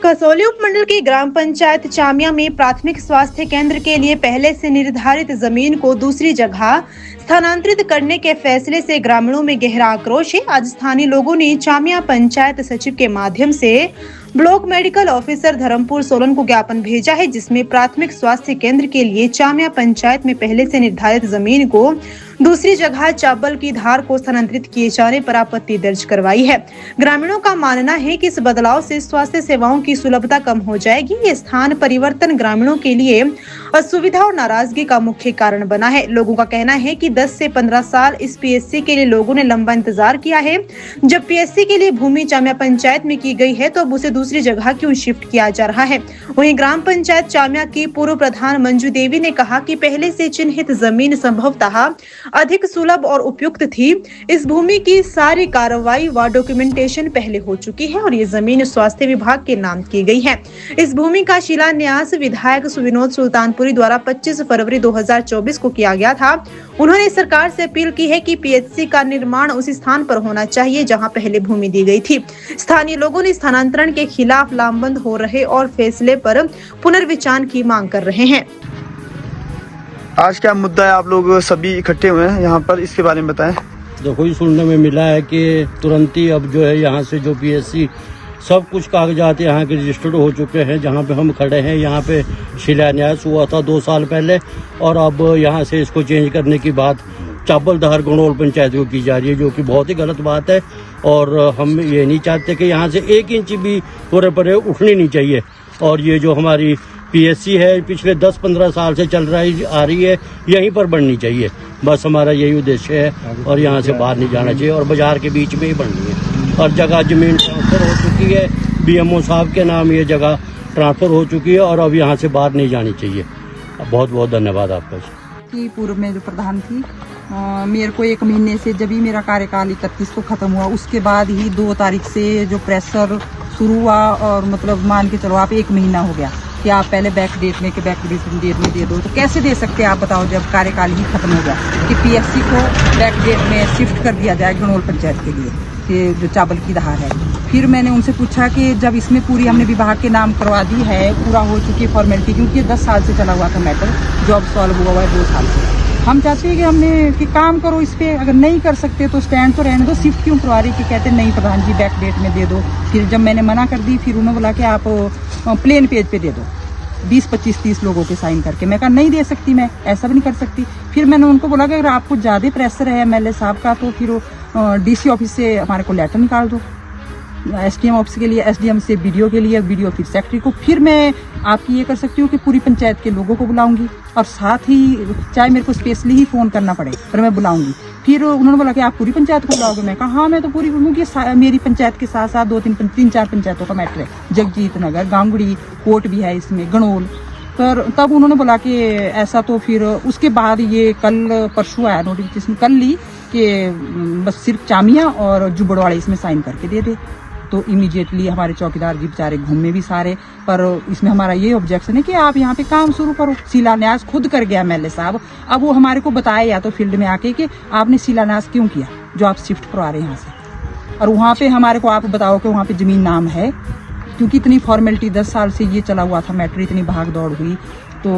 कसौली उपमंडल की ग्राम पंचायत चामिया में प्राथमिक स्वास्थ्य केंद्र के लिए पहले से निर्धारित जमीन को दूसरी जगह स्थानांतरित करने के फैसले से ग्रामीणों में गहरा आक्रोश है। आज स्थानीय लोगों ने चामिया पंचायत सचिव के माध्यम से block medical officer Dharampur Solan को ज्ञापन भेजा है, जिसमें प्राथमिक स्वास्थ्य केंद्र के लिए चामिया पंचायत में पहले से निर्धारित जमीन को दूसरी जगह चाबल की धार को स्थानांतरित किए जाने पर आपत्ति दर्ज करवाई है। ग्रामीणों का मानना है कि इस बदलाव से स्वास्थ्य सेवाओं की सुलभता कम हो जाएगी। ये स्थान परिवर्तन ग्रामीणों के लिए असुविधा और नाराजगी का मुख्य कारण बना है। लोगों का कहना है कि 10 से 15 साल इस पीएचसी के लिए लोगों ने लंबा इंतजार किया है। जब पीएचसी के लिए भूमि चामिया पंचायत में की गई है तो अब उसे दूसरी जगह क्यों शिफ्ट किया जा रहा है। वहीं ग्राम पंचायत चामिया की पूर्व प्रधान मंजू देवी ने कहा कि पहले से चिन्हित जमीन संभवतः अधिक सुलभ और उपयुक्त थी। इस भूमि की सारी कार्रवाई व डॉक्यूमेंटेशन पहले हो चुकी है और ये जमीन स्वास्थ्य विभाग के नाम की गई है। इस भूमि का शिलान्यास विधायक विनोद सुल्तानपुरी द्वारा 25 फरवरी 2024 को किया गया था। उन्होंने सरकार से अपील की है कि पीएचसी का निर्माण उस स्थान पर होना चाहिए जहां पहले भूमि दी गई थी। स्थानीय लोगों ने स्थानांतरण के खिलाफ लामबंद हो रहे और फैसले पर पुनर्विचार की मांग कर रहे हैं। आज क्या मुद्दा है, आप लोग सभी इकट्ठे हुए हैं यहाँ पर, इसके बारे में बताएं। देखो, ये सुनने में मिला है कि तुरंत ही अब जो है यहाँ से जो पीएचसी सब कुछ कागजात यहाँ के रजिस्टर्ड हो चुके हैं। जहाँ पे हम खड़े हैं यहाँ पे शिलान्यास हुआ था 2 साल पहले और अब यहाँ से इसको चेंज करने की बात चाबलधार गणोल पंचायत को की जा रही है, जो कि बहुत ही गलत बात है। और हम ये नहीं चाहते कि यहाँ से 1 इंच भी पूरे परे उठनी नहीं चाहिए। और ये जो हमारी पीएचसी है पिछले 10-15 साल से चल रही आ रही है, यहीं पर बननी चाहिए। बस हमारा यही उद्देश्य है और यहाँ से बाहर नहीं जाना चाहिए और बाजार के बीच में ही बननी है। और जगह जमीन ट्रांसफर हो चुकी है, बीएमओ साहब के नाम ये जगह ट्रांसफर हो चुकी है और अब यहाँ से बाहर नहीं जानी चाहिए। बहुत बहुत धन्यवाद आपका। कि पूर्व में जो प्रधान थी, मेरे को 1 महीने से जब ही मेरा कार्यकाल 31 को खत्म हुआ, उसके बाद ही 2 तारीख से जो प्रेशर शुरू हुआ और मतलब मान के चलो आप 1 महीना हो गया कि आप पहले बैक डेट में दे दो। तो कैसे दे सकते हैं आप बताओ, जब कार्यकाल ही खत्म हो गया कि पीएचसी को बैक डेट में शिफ्ट कर दिया जाए गणोल पंचायत के लिए, कि जो चावल की धार है। फिर मैंने उनसे पूछा कि जब इसमें पूरी हमने विभाग के नाम करवा दी है, पूरा हो चुकी है फॉर्मेलिटी, क्योंकि 10 साल से चला हुआ था मैटर, जॉब सॉल्व हुआ है 2 साल से। हम चाहते हैं कि हमने कि काम करो इस पे, अगर नहीं कर सकते तो स्टैंड तो रहने दो, शिफ्ट क्यों करवा रही कि कहते नहीं प्रधान जी बैक डेट में दे दो। फिर जब मैंने मना कर दी, फिर उन्होंने बोला कि आप प्लेन पेज पे दे दो 20, 25, 30 लोगों के साइन करके। मैं कहा नहीं दे सकती, मैं ऐसा भी नहीं कर सकती। फिर मैंने उनको बोला कि अगर आपको ज़्यादा प्रेशर है एमएलए साहब का तो फिर डीसी ऑफिस से हमारे को लेटर निकाल दो, एसडीएम ऑफिस के लिए, एसडीएम से बीडीओ के लिए, बीडीओ फिर सेक्रेटरी को। फिर मैं आपकी ये कर सकती हूँ कि पूरी पंचायत के लोगों को बुलाऊंगी और साथ ही चाहे मेरे को स्पेशली ही फ़ोन करना पड़े पर मैं बुलाऊंगी। फिर उन्होंने बोला कि आप पूरी पंचायत को बुलाओगे। मैं कहा हाँ मैं तो पूरी, क्योंकि मेरी पंचायत के साथ साथ 2-3-4 पंचायतों का मैटर है, जगजीत नगर, गांगुड़ी, कोट भी है इसमें, गणोल। पर तब उन्होंने बोला कि ऐसा, तो फिर उसके बाद ये कल परसों आया नोटिफिकेशन, कल ली कि बस सिर्फ चामिया और जुबड़वाड़े इसमें साइन करके दे दे। तो इमीडिएटली हमारे चौकीदार जी बेचारे घूमे भी सारे, पर इसमें हमारा ये ऑब्जेक्शन है कि आप यहाँ पे काम शुरू करो। शिलान्यास खुद कर गया एमएलए साहब, अब वो हमारे को बताए या तो फील्ड में आके कि आपने शिलान्यास क्यों किया जो आप शिफ्ट करवा रहे हैं यहाँ से। और वहाँ पे हमारे को आप बताओ कि वहाँ पे जमीन नाम है, क्योंकि इतनी फॉर्मेलिटी 10 साल से ये चला हुआ था मैटर, इतनी भाग दौड़ हुई तो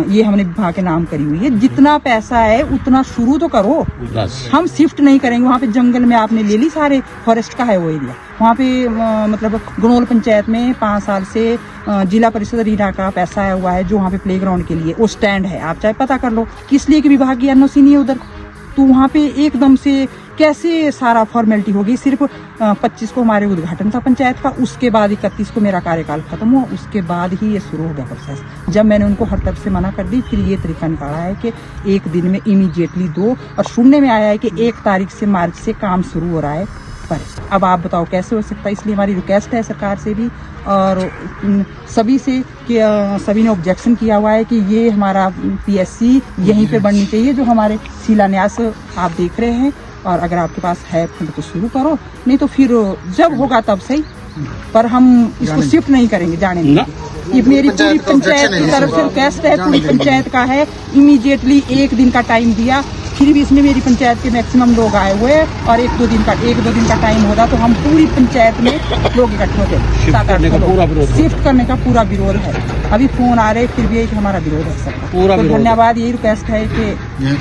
ये हमने विभाग के नाम करी हुई है। जितना पैसा है उतना शुरू तो करो, हम शिफ्ट नहीं करेंगे। वहाँ पे जंगल में आपने ले ली, सारे फॉरेस्ट का है वो एरिया। वहाँ पे मतलब गणोल पंचायत में 5 साल से जिला परिषद रीना का पैसा आया हुआ है, जो वहाँ पे प्लेग्राउंड के लिए वो स्टैंड है। आप चाहे पता कर लो किस लिए कि विभाग की एनओसी नहीं है उधर। तो वहाँ पे एकदम से कैसे सारा फॉर्मेलिटी होगी। सिर्फ 25 को हमारे उद्घाटन था पंचायत का, उसके बाद 31 को मेरा कार्यकाल खत्म हुआ, उसके बाद ही ये शुरू हो गया प्रोसेस। जब मैंने उनको हर तरफ से मना कर दी, फिर ये तरीका निकाला है कि 1 दिन में इमीडिएटली दो, और सुनने में आया है कि 1 तारीख से मार्च से काम शुरू हो रहा है। पर अब आप बताओ कैसे हो सकता है। इसलिए हमारी रिक्वेस्ट है सरकार से भी और सभी से कि सभी ने ऑब्जेक्शन किया हुआ है कि ये हमारा पीएचसी यहीं पे बननी चाहिए, जो हमारे शिलान्यास आप देख रहे हैं। और अगर आपके पास है फंड तो शुरू करो, नहीं तो फिर जब होगा तब सही, पर हम इसको शिफ्ट नहीं करेंगे, जाने नहीं। ये मेरी पूरी पंचायत की तरफ से रिक्वेस्ट है, पूरी पंचायत का है। इमीडिएटली 1 दिन का टाइम दिया, फिर भी इसमें मेरी पंचायत के मैक्सिमम लोग आए हुए हैं और एक दो दिन का टाइम होता तो हम पूरी पंचायत में लोग इकट्ठे होते। शिफ्ट करने का पूरा विरोध है। अभी फोन आ रहे फिर भी एक हमारा विरोध है सबका। तो धन्यवाद, यही रिक्वेस्ट है कि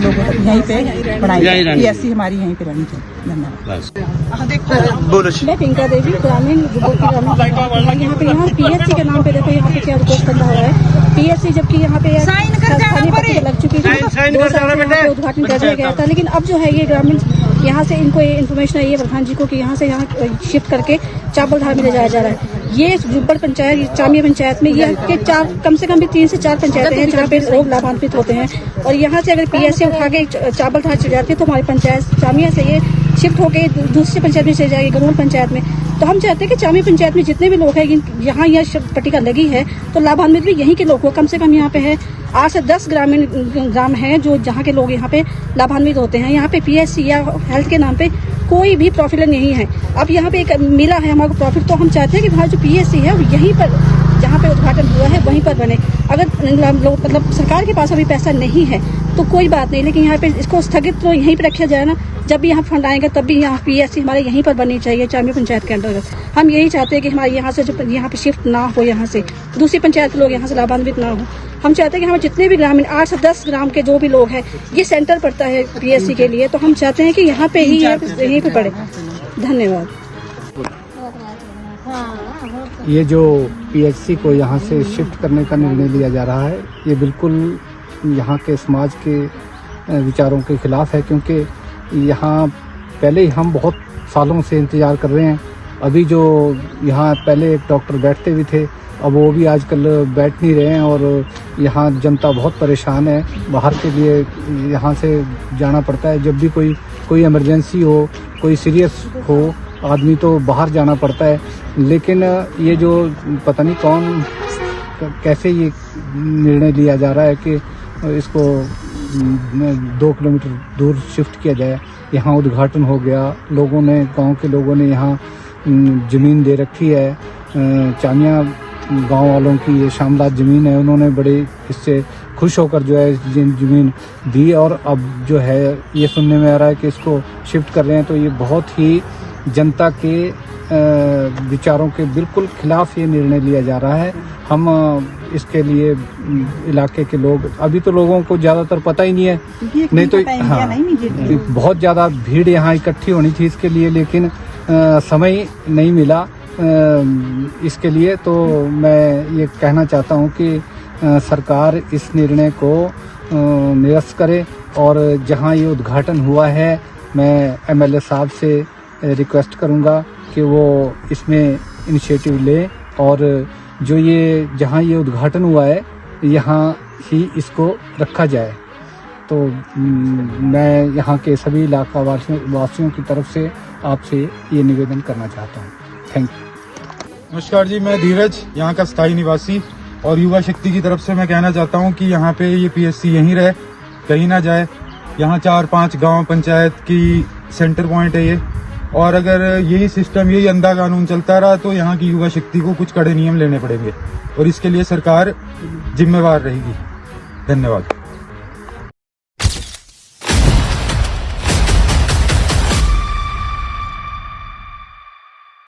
लोगों को यहीं पे बनाई PSC हमारी यहीं पे रहनी चाहिए। धन्यवाद। बोलो। मैं पिंका देवी, ग्रामीण यहाँ पे PSC के नाम पे देखो यहाँ पे क्या रिक्वेस्ट करना हो रहा है। PSC जबकि यहाँ पे स्थानीय पट्टी लग चुकी थी, 2 साल से उद्घाटन कर दिया गया था, लेकिन अब जो है ये ग्रामीण यहाँ से इनको ये इन्फॉर्मेशन आई है प्रधान जी को कि यहाँ से यहाँ शिफ्ट करके चावलधार में ले जाया जा रहा है। ये जुब्बड़ पंचायत, चामिया पंचायत में ये के कम से कम भी 3 से 4 पंचायतें हैं जहाँ पे लोग लाभान्वित होते हैं। और यहाँ से अगर PSC उठा के चावलधार चले जाती है तो हमारी पंचायत चामिया से ये शिफ्ट होकर दूसरी पंचायत में चले जाएगी, गनौर पंचायत में। तो हम चाहते हैं कि चामिया पंचायत में जितने भी लोग हैं यहाँ यह पट्टिका लगी है तो लाभान्वित भी यहीं के लोग हो। कम से कम यहाँ पे है 8 से 10 ग्रामीण ग्राम हैं जो जहाँ के लोग यहाँ पे लाभान्वित होते हैं। यहाँ पे PSC या हेल्थ के नाम पे कोई भी प्रॉफिट नहीं है। अब यहाँ पे एक मिला है हमारे प्रॉफिट, तो हम चाहते हैं कि हमारा जो PSC है वो यहीं पर जहाँ पे उद्घाटन हुआ है वहीं पर बने। अगर लोग मतलब सरकार के पास अभी पैसा नहीं है तो कोई बात नहीं, लेकिन यहाँ पे इसको स्थगित तो यहीं पे रखा जाए ना। जब भी यहाँ फंड आएगा तब भी यहाँ PSC हमारे यहीं पर बननी चाहिए चामिया पंचायत के अंतर्गत। हम यही चाहते हैं कि हमारे यहाँ से जो यहाँ पे शिफ्ट ना हो, यहाँ से दूसरी पंचायत के लोग यहाँ से लाभान्वित ना हो। हम चाहते हैं कि हमारे जितने भी ग्रामीण 8 से 10 ग्राम के जो भी लोग हैं, ये सेंटर पड़ता है PSC के लिए, तो हम चाहते हैं कि यहाँ पे ही यहीं पे पड़े। धन्यवाद। ये जो PSC को यहाँ से शिफ्ट करने का निर्णय लिया जा रहा है, ये बिल्कुल यहाँ के समाज के विचारों के खिलाफ है, क्योंकि यहाँ पहले ही हम बहुत सालों से इंतज़ार कर रहे हैं। अभी जो यहाँ पहले एक डॉक्टर बैठते भी थे, अब वो भी आजकल बैठ नहीं रहे हैं और यहाँ जनता बहुत परेशान है। बाहर के लिए यहाँ से जाना पड़ता है, जब भी कोई इमरजेंसी हो, कोई सीरियस हो आदमी तो बाहर जाना पड़ता है। लेकिन ये जो पता नहीं कौन कैसे ये निर्णय लिया जा रहा है कि इसको 2 किलोमीटर दूर शिफ्ट किया जाए। यहाँ उद्घाटन हो गया, लोगों ने, गांव के लोगों ने यहाँ ज़मीन दे रखी है। चामिया गांव वालों की ये शानदार ज़मीन है, उन्होंने बड़े इससे खुश होकर जो है ज़मीन दी। और अब जो है ये सुनने में आ रहा है कि इसको शिफ्ट कर रहे हैं, तो ये बहुत ही जनता के विचारों के बिल्कुल खिलाफ ये निर्णय लिया जा रहा है। हम इसके लिए इलाके के लोग, अभी तो लोगों को ज़्यादातर पता ही नहीं है, नहीं तो हाँ बहुत ज़्यादा भीड़ यहाँ इकट्ठी होनी थी इसके लिए, लेकिन समय नहीं मिला इसके लिए। तो मैं ये कहना चाहता हूँ कि सरकार इस निर्णय को निरस्त करे और जहाँ ये उद्घाटन हुआ है, मैं MLA साहब से रिक्वेस्ट करूँगा कि वो इसमें इनिशिएटिव लें और जो ये जहाँ ये उद्घाटन हुआ है यहाँ ही इसको रखा जाए। तो मैं यहाँ के सभी इलाका वासियों की तरफ से आपसे ये निवेदन करना चाहता हूँ। Thank you. नमस्कार जी, मैं धीरज, यहाँ का स्थायी निवासी, और युवा शक्ति की तरफ से मैं कहना चाहता हूँ कि यहाँ पे ये PSC यहीं रहे, कहीं ना जाए। यहाँ 4-5 गांव पंचायत की सेंटर पॉइंट है ये, और अगर यही सिस्टम, यही अंधा कानून चलता रहा तो यहाँ की युवा शक्ति को कुछ कड़े नियम लेने पड़ेंगे और इसके लिए सरकार जिम्मेवार रहेगी। धन्यवाद।